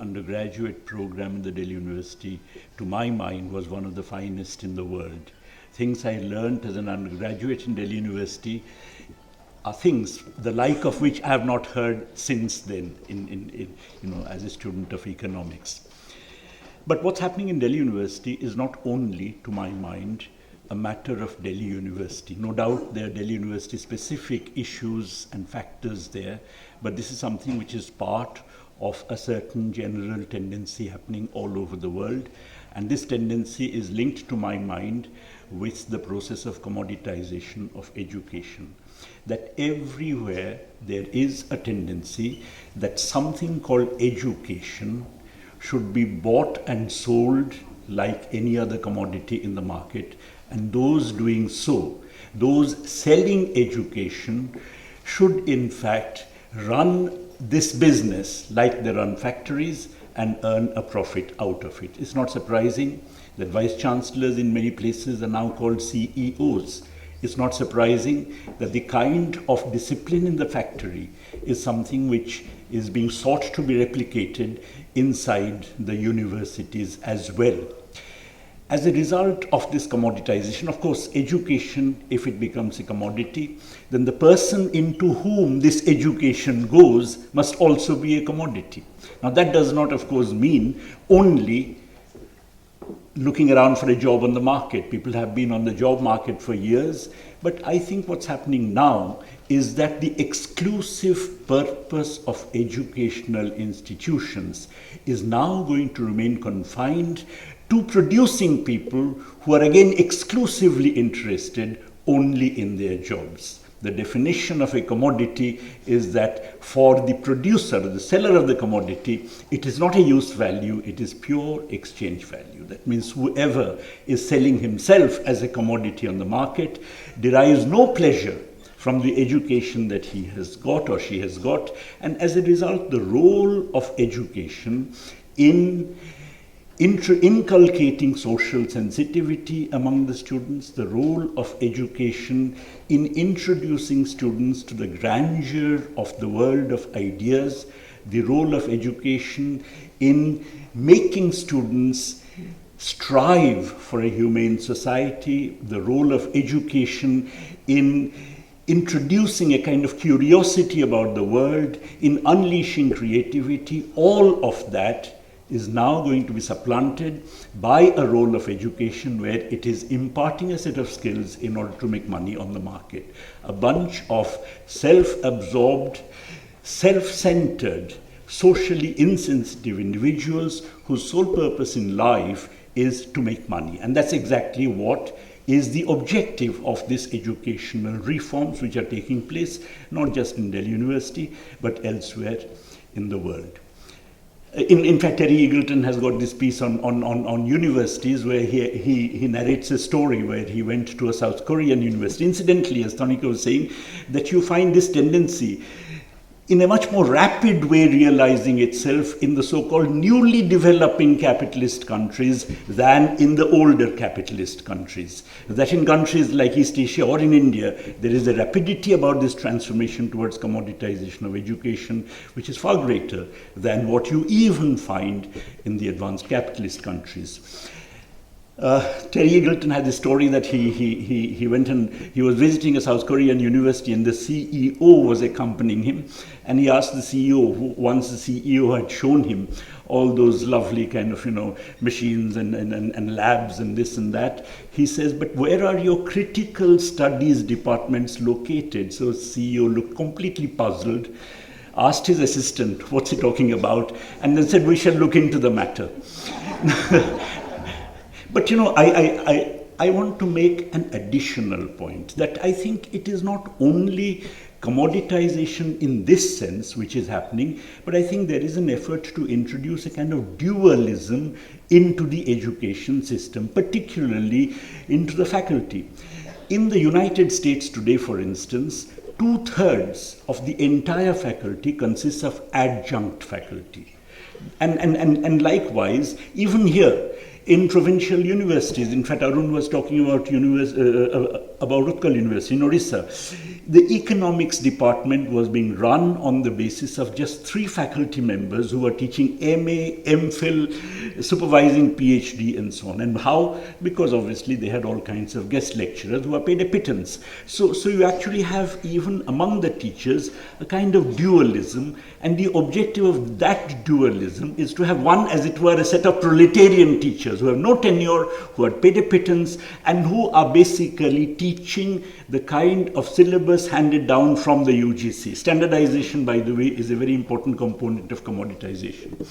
undergraduate program in the Delhi University, to my mind, was one of the finest in the world. Things I learned as an undergraduate in Delhi University are things the like of which I have not heard since then, as a student of economics. But what's happening in Delhi University is not only, to my mind, a matter of Delhi University. No doubt there are Delhi University specific issues and factors there, but this is something which is part of a certain general tendency happening all over the world. And this tendency is linked, to my mind, with the process of commoditisation of education. That everywhere there is a tendency that something called education should be bought and sold like any other commodity in the market. And those doing so, those selling education, should in fact run this business like they run factories and earn a profit out of it. It's not surprising that vice chancellors in many places are now called CEOs. It's not surprising that the kind of discipline in the factory is something which is being sought to be replicated inside the universities as well. As a result of this commoditization, of course, education, if it becomes a commodity, then the person into whom this education goes must also be a commodity. Now, that does not, of course, mean only looking around for a job on the market. People have been on the job market for years, but I think what's happening now is that the exclusive purpose of educational institutions is now going to remain confined to producing people who are again exclusively interested only in their jobs. The definition of a commodity is that for the producer, the seller of the commodity, it is not a use value, it is pure exchange value. That means whoever is selling himself as a commodity on the market derives no pleasure from the education that he has got or she has got, and as a result, the role of education in inculcating social sensitivity among the students, the role of education in introducing students to the grandeur of the world of ideas, the role of education in making students strive for a humane society, the role of education in introducing a kind of curiosity about the world, in unleashing creativity, all of that is now going to be supplanted by a role of education where it is imparting a set of skills in order to make money on the market. A bunch of self-absorbed, self-centered, socially insensitive individuals whose sole purpose in life is to make money. And that's exactly what is the objective of these educational reforms which are taking place, not just in Delhi University, but elsewhere in the world. In fact, Terry Eagleton has got this piece on universities where he narrates a story where he went to a South Korean university. Incidentally, as Tonika was saying, that you find this tendency in a much more rapid way realizing itself in the so-called newly developing capitalist countries than in the older capitalist countries. That in countries like East Asia or in India, there is a rapidity about this transformation towards commoditization of education, which is far greater than what you even find in the advanced capitalist countries. Terry Eagleton had this story that he went and he was visiting a South Korean university and the CEO was accompanying him, and he asked the CEO, once the CEO had shown him all those lovely kind of, machines and labs and this and that, he says, but where are your critical studies departments located? So the CEO looked completely puzzled, asked his assistant, what's he talking about? And then said, we shall look into the matter. But I want to make an additional point that I think it is not only commoditization in this sense which is happening, but I think there is an effort to introduce a kind of dualism into the education system, particularly into the faculty. In the United States today, for instance, 2/3 of the entire faculty consists of adjunct faculty. And likewise, even here, in provincial universities. In fact, Arun was talking about Utkal University in Orissa. The economics department was being run on the basis of just 3 faculty members who were teaching MA, MPhil, supervising PhD and so on. And how? Because obviously they had all kinds of guest lecturers who are paid a pittance. So you actually have, even among the teachers, a kind of dualism, and the objective of that dualism is to have one, as it were, a set of proletarian teachers who have no tenure, who are paid a pittance, and who are basically teaching the kind of syllabus handed down from the UGC. Standardization, by the way, is a very important component of commoditization.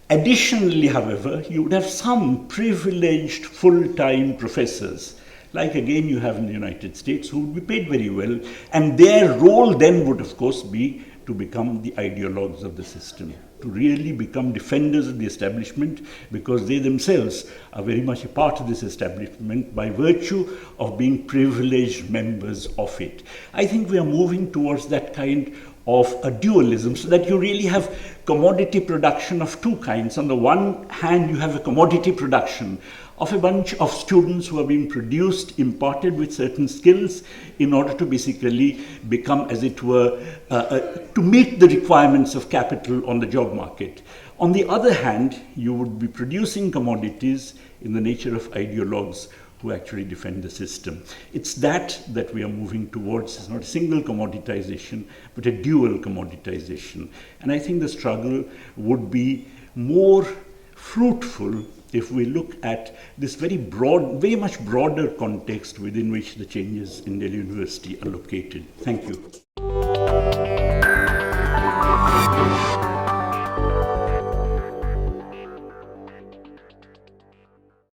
Additionally, however, you would have some privileged full-time professors, like again you have in the United States, who would be paid very well, and their role then would of course be to become the ideologues of the system, to really become defenders of the establishment, because they themselves are very much a part of this establishment by virtue of being privileged members of it. I think we are moving towards that kind of a dualism, so that you really have commodity production of 2 kinds. On the one hand, you have a commodity production of a bunch of students who are being produced, imparted with certain skills in order to basically become, as it were, to meet the requirements of capital on the job market. On the other hand, you would be producing commodities in the nature of ideologues who actually defend the system. It's that we are moving towards. It's not a single commoditization, but a dual commoditization. And I think the struggle would be more fruitful if we look at this very broad, very much broader context within which the changes in Delhi University are located. Thank you.